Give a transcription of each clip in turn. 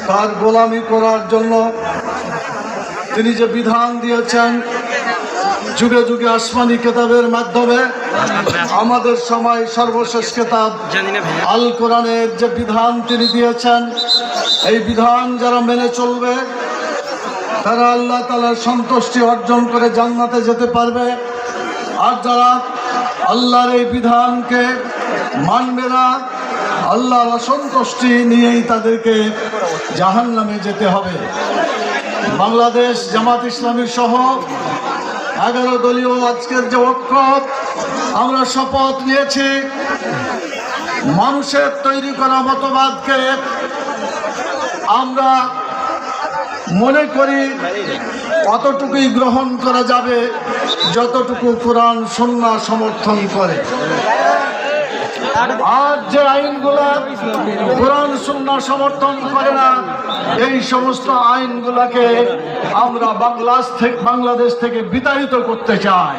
তার গোলামি করার জন্য তিনি যে বিধান দিয়েছেন যুগে যুগে আসমানি কেতাবের মাধ্যমে আমাদের সময় সর্বশেষ কেতাব আল কোরআনের যে বিধান তিনি দিয়েছেন, এই বিধান যারা মেনে চলবে তারা আল্লাহ তাআলার সন্তুষ্টি অর্জন করে জান্নাতে যেতে পারবে। আর যারা আল্লাহর এই বিধানকে মানবে না, আল্লাহর অসন্তুষ্টি নিয়েই তাদেরকে জাহান্নামে যেতে হবে। বাংলাদেশ জামাত ইসলামী সহ 11 দলীয় আজকের যে ঐক্য, আমরা শপথ নিয়েছি মানুষের তৈরি করা মতবাদকে আমরা মনে করি অতটুকুই গ্রহণ করা যাবে যতটুকু কোরআন সুন্নাহ সমর্থন করে। আর যে আইনগুলা কোরআন সুন্নাহ সমর্থন করে না, এই সমস্ত আইনগুলাকে আমরা বাংলাদেশ থেকে বিতাড়িত করতে চাই।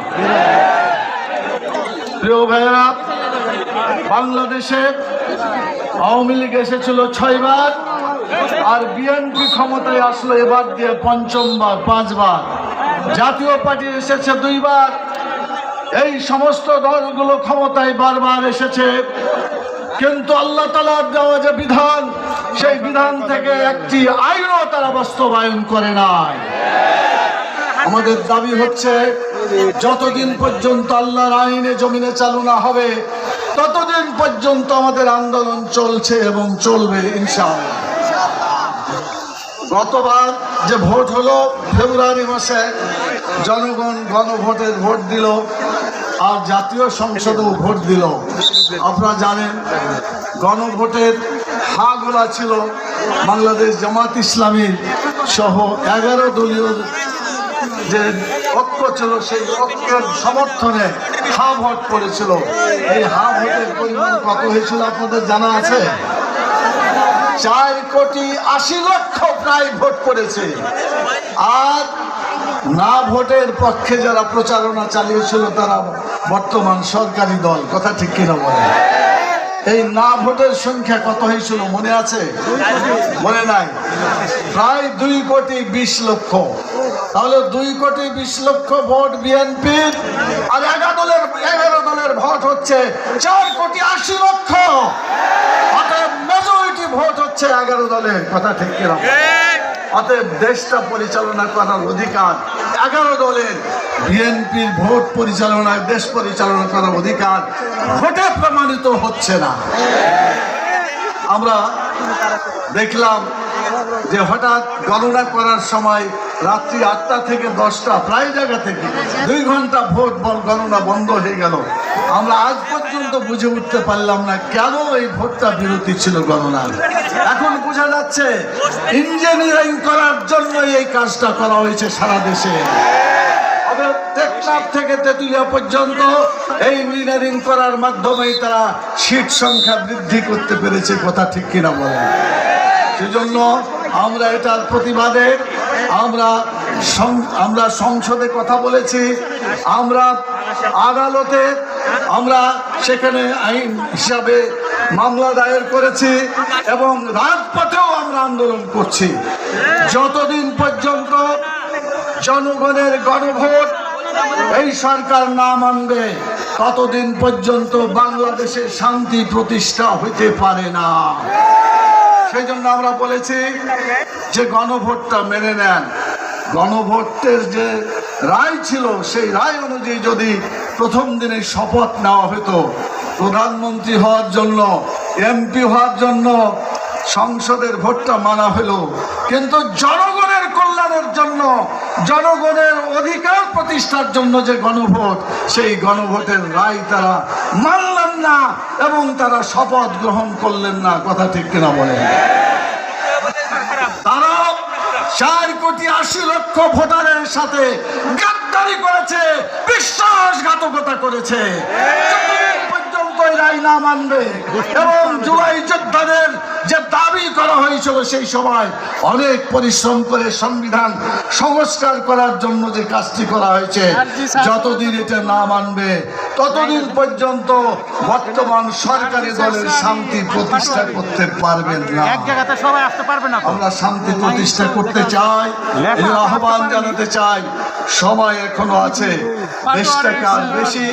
প্রিয় ভাইয়েরা, বাংলাদেশে আওয়ামী লীগ এসেছিল 6 বার, আর বিএনপি ক্ষমতায় আসলো এবার দিয়ে 5 বার। জাতীয় পার্টি এসেছে 2 বার। এই সমস্ত দলগুলো ক্ষমতায় বারবার এসেছে, কিন্তু আল্লাহ তাআলার দেওয়া যে বিধান, সেই বিধান থেকে একটি আইনও তারা বাস্তবায়ন করে নাই। আমাদের দাবি হচ্ছে যতদিন পর্যন্ত আল্লাহর আইনে জমিনে চালু না হবে ততদিন পর্যন্ত আমাদের আন্দোলন চলছে এবং চলবে ইনশাআল্লাহ। গতবার যে ভোট হলো ফেব্রুয়ারি মাসে, জনগণ গণভোটের ভোট দিল, আর জাতীয় সংসদেও ভোট দিল। আপনারা জানেন গণভোটের হাগুলা ছিল বাংলাদেশ জামাত ইসলামী সহ 11 দলীয় যে ঐক্য ছিল, সেই ঐক্যের সমর্থনে হা ভোট পড়েছিল। এই হা ভোটের পরিমাণ কত হয়েছিল আপনাদের জানা আছে? 4,80,00,000 প্রায় ভোট পড়েছে। আর না ভোটের পক্ষে যারা প্রচারণা চালিয়েছিল তারা বর্তমান সরকারি দল। কথা ঠিক কিনা বলে? এই না ভোটের সংখ্যা কত হয়েছিল মনে আছে? মনে নাই? প্রায় 2,20,00,000। তাহলে 2,20,00,000 ভোট বিএনপির, আর 11 দলের ভোট হচ্ছে 4,80,00,000। অতএব মেজরিটি ভোট হচ্ছে 11 দলের। কথা ঠিক কিনা? অতএব দেশটা পরিচালনা করার অধিকার 11 দলের। বিএনপির ভোট পরিচালনায় দেশ পরিচালনা করার অধিকার ভোটে প্রমাণিত হচ্ছে না। আমরা দেখলাম যে হঠাৎ গণনা করার সময় রাত্রি 8টা থেকে 10টা প্রায় জায়গা থেকে 2 ঘন্টা ভোট গণনা বন্ধ হয়ে গেল। আমরা আজ পর্যন্ত বুঝে উঠতে পারলাম না কেন এই ভোটটা বিরতি ছিল গণনার। এখন বোঝা যাচ্ছে ইঞ্জিনিয়ারিং করার জন্য এই কাজটা করা হয়েছে সারা দেশে। টেকনাফ থেকে তেঁতুলিয়া পর্যন্ত এই ইঞ্জিনিয়ারিং করার মাধ্যমেই তারা সিট সংখ্যা বৃদ্ধি করতে পেরেছে। কথা ঠিক কিনা বলেন? সেজন্য আমরা এটার প্রতিবাদে আমরা সংসদে কথা বলেছি, আমরা আদালতে আমরা সেখানে আইন হিসাবে মামলা দায়ের করেছি এবং রাজপথেও আমরা আন্দোলন করছি। যতদিন পর্যন্ত জনগণের গণভোট এই সরকার না মানবে ততদিন পর্যন্ত বাংলাদেশে শান্তি প্রতিষ্ঠা হইতে পারে না। সেই জন্য আমরা বলেছি যে গণভোটটা মেনে নেন। গণভোটের যে রায় ছিল সেই রায় অনুযায়ী যদি প্রথম দিনে শপথ নেওয়া হতো প্রধানমন্ত্রী হওয়ার জন্য, এমপি হওয়ার জন্য, সংসদের ভোটটা মানা হলো, কিন্তু জনগণের কল্যাণের জন্য, জনগণের অধিকার প্রতিষ্ঠার জন্য যে গণভোট, সেই গণভোটের রায় তারা মানলেন না এবং তারা শপথ গ্রহণ করলেন না। কথা ঠিক কিনা বলেন? তারা 4,80,00,000 ভোটারের সাথে গাদ্দারি করেছে, বিশ্বাসঘাতকতা করেছে। যতদিন পর্যন্ত রায় না মানবে এবং জুলাই যোদ্ধাদের যে দাবি করা হয়েছিল সেই সময় অনেক পরিশ্রম করে সংবিধান সংস্কার করার জন্য যে কাজটি করা হয়েছে, যতদিন এটা না মানবে ততদিন পর্যন্ত বর্তমান সরকারি দলের শান্তি প্রতিষ্ঠা করতে পারবেন না। আমরা শান্তি প্রতিষ্ঠা করতে চাই, এই আহ্বান জানাতে চাই। সময় এখনো আছে, দেশটাকে আর বেশি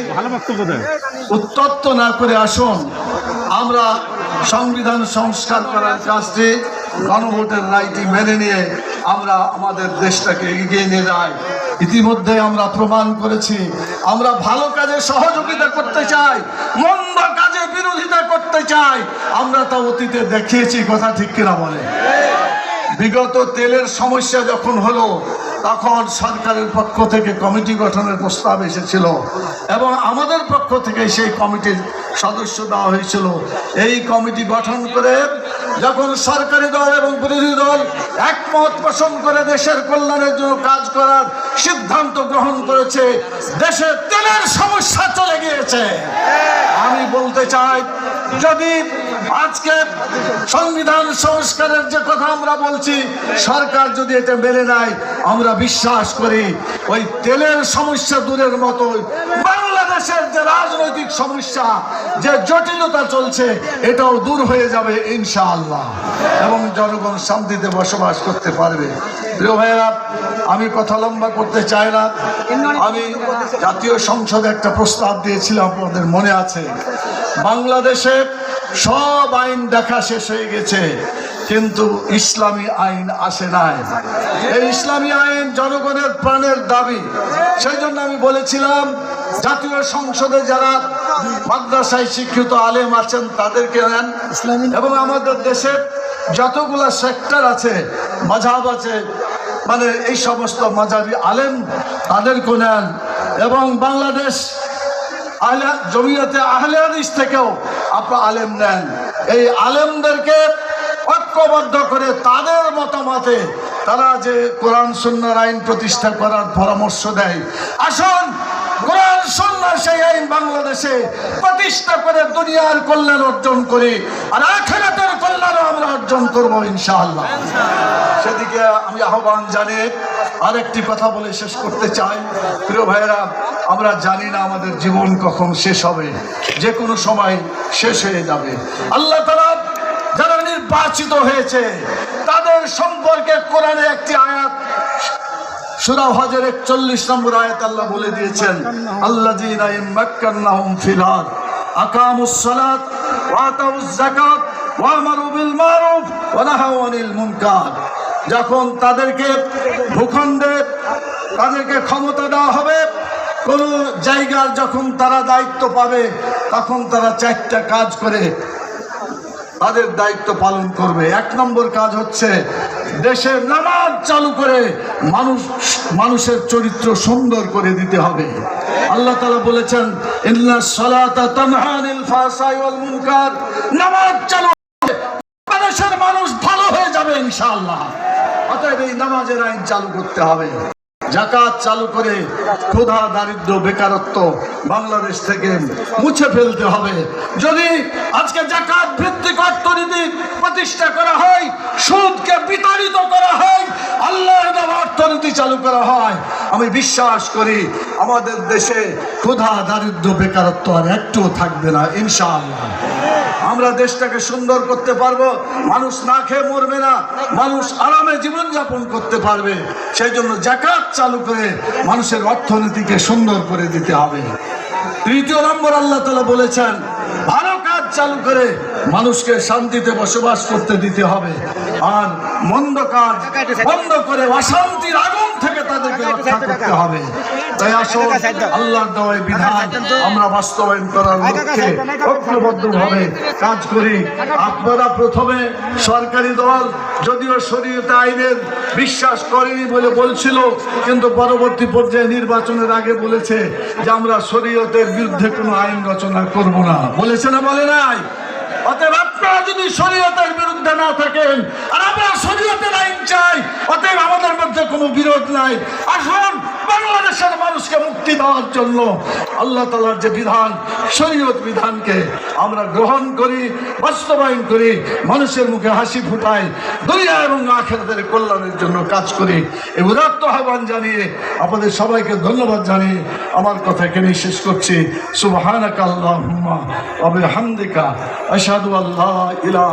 উত্তপ্ত না করে আসুন আমরা সংবিধান সংস্কার করার কাজটি গণভোটের রায়টি মেনে নিয়ে আমরা আমাদের দেশটাকে এগিয়ে নিয়ে যাই। ইতিমধ্যে আমরা প্রমাণ করেছি আমরা ভালো কাজে সহযোগিতা করতে চাই, মন্দ কাজে বিরোধিতা করতে চাই। আমরা তা অতীতে দেখিয়েছি, কথা ঠিক কিনা বলে? বিগত তেলের সমস্যা যখন হলো তখন সরকারের পক্ষ থেকে কমিটি গঠনের প্রস্তাব এসেছিল এবং আমাদের পক্ষ থেকে সেই কমিটির সদস্য দেওয়া হয়েছিল। এই কমিটি গঠন করে যখন সরকারি দল এবং বিরোধী দল একমত পোষণ করে দেশের কল্যাণের জন্য কাজ করার সিদ্ধান্ত গ্রহণ করেছে, দেশে তেলের সমস্যা চলে গিয়েছে। আমি বলতে চাই, যদি আজকে সংবিধান সংস্কারের যে কথা আমরা বলছি সরকার যদি এটা মেনে নেয়, আমরা বিশ্বাস করি ওই তেলের সমস্যা দূরের মতো বাংলাদেশের যে রাজনৈতিক সমস্যা, যে জটিলতা চলছে, এটাও দূর হয়ে যাবে ইনশাআল্লাহ এবং জনগণ শান্তিতে বসবাস করতে পারবে। প্রিয় ভাইয়েরা, আমি কথা লম্বা করতে চাই না। আমি জাতীয় সংসদে একটা প্রস্তাব দিয়েছিলাম, আপনাদের মনে আছে। বাংলাদেশে সব আইন দেখা শেষ হয়ে গেছে, কিন্তু ইসলামী আইন আসে নাই। এই ইসলামী আইন জনগণের প্রাণের দাবি। সেই জন্য আমি বলেছিলাম জাতীয় সংসদে যারা মাদ্রাসায় শিক্ষিত আলেম আছেন তাদেরকে নেন এবং আমাদের দেশের যতগুলা সেক্টর আছে, মাযহাব আছে, মানে এই সমস্ত মাযহাবী আলেম তাদেরকে নেন এবং বাংলাদেশ জমিয়তে আহলে হাদিস থেকেও আপনারা আলেম নেন। এই আলেমদেরকে ঐক্যবদ্ধ করে তাদের মতামতে তারা যে কোরআন সুন্নাহর আইন প্রতিষ্ঠা করার পরামর্শ দেয়, আসুন কোরআন সুন্নাহর সেই আইন বাংলাদেশে প্রতিষ্ঠা করে দুনিয়ার কল্যাণ অর্জন করি আর আখিরাতের কল্যাণ আমরা অর্জন করব ইনশাআল্লাহ। সেদিকে আমি আহ্বান জানিয়ে আরেকটি কথা বলে শেষ করতে চাই। প্রিয় ভাইয়েরা, আমরা জানি না আমাদের জীবন কখন শেষ হবে, যে কোনো সময় শেষ হয়ে যাবে। আল্লাহ তাআলা যারা নির্বাচিত হয়েছে তাদের সম্পর্কে কোরআনে একটি আয়াত, সূরা হজের 41 নম্বর আয়াত আল্লাহ বলে দিয়েছেন, আল্লাযীনা ইম্মাক্কানাহুম ফিল আরদ আকামুস সালাত ওয়া আতাউজ যাকাত ওয়া আমারু বিল মারুফ ওয়া নাহাউ আনিল মুনকার। যখন তাদেরকে ভূখণ্ডে তাদেরকে ক্ষমতা দেওয়া হবে, কোন জায়গার যখন তারা দায়িত্ব পাবে, তখন তারা 4টা কাজ করে তাদের দায়িত্ব পালন করবে। 1 নম্বর কাজ হচ্ছে দেশে নামাজ চালু করে মানুষের চরিত্র সুন্দর করে দিতে হবে। আল্লাহ তাআলা বলেছেন, ইন্নাস সালাতা তানহা আনিল ফাহশাই ওয়াল মুনকার। নামাজ চালু দেশের মানুষ ভালো হয়ে যাবে ইনশাআল্লাহ। অতএব এই নামাজের আইন চালু করতে হবে। যাকাত চালু করে ক্ষুধা, দারিদ্র, বেকারত্ব বাংলাদেশ থেকে মুছে ফেলতে হবে। যদি আজকে যাকাত ভিত্তিক অর্থনীতি প্রতিষ্ঠা করা হয়, সুদকে বিতাড়িত করা হয়, আল্লাহর নামে অর্থনীতি চালু করা হয়, আমি বিশ্বাস করি আমাদের দেশে ক্ষুধা, দারিদ্র, বেকারত্ব আর একটুও থাকবে না ইনশাআল্লাহ। আমরা দেশটাকে সুন্দর করতে পারবো, মানুষ না খেয়ে মরবে না, মানুষ আরামে জীবনযাপন করতে পারবে। সেই জন্য যাকাত চালু করে মানুষের অর্থনীতিকে সুন্দর করে দিতে হবে। 3 নম্বর আল্লাহ তাআলা বলেছেন, ভালো কাজ চালু করে মানুষকে শান্তিতে বসবাস করতে দিতে হবে আর মন্দ কাজ বন্ধ করে অশান্তির আগুন থেকে তাদেরকে রক্ষা করতে হবে। তাই আসুন আল্লাহর দেওয়া বিধান আমরা বাস্তবায়ন করার লক্ষ্যে ঐক্যবদ্ধভাবে কাজ করি। আপনারা প্রথমে সরকারি দল যদিও শরীয়তে আইনের বিশ্বাস করেনি বলে বলছিল, কিন্তু পরবর্তী পর্যায়ে নির্বাচনের আগে বলেছে যে আমরা শরীয়তের বিরুদ্ধে কোনো আইন রচনা করব না। বলেছে না, বলে নাই? অতএব আপনারা যদি শরীয়তের বিরুদ্ধে না থাকেন আর আমরা শরীয়তের আইন চাই, অতএব আমাদের মধ্যে কোনো বিরোধ নাই। আসুন বাংলাদেশের মানুষকে মুক্তি দেওয়ার জন্য আল্লাহ তাআলার যে বিধান, শরীয়ত বিধানকে আমরা গ্রহণ করি, বাস্তবায়ন করি, মানুষের মুখে হাসি ফুটাই, দুনিয়া এবং আখিরাতের কল্যাণের জন্য কাজ করি। এই উদাত্ত আহ্বান জানিয়ে আপনাদের সবাইকে ধন্যবাদ জানিয়ে আমার কথা এখানে শেষ করছি। সুবহানাকা আল্লাহুম্মা ওয়া বিহামদিকা আশহাদু আল্লা ইলাহা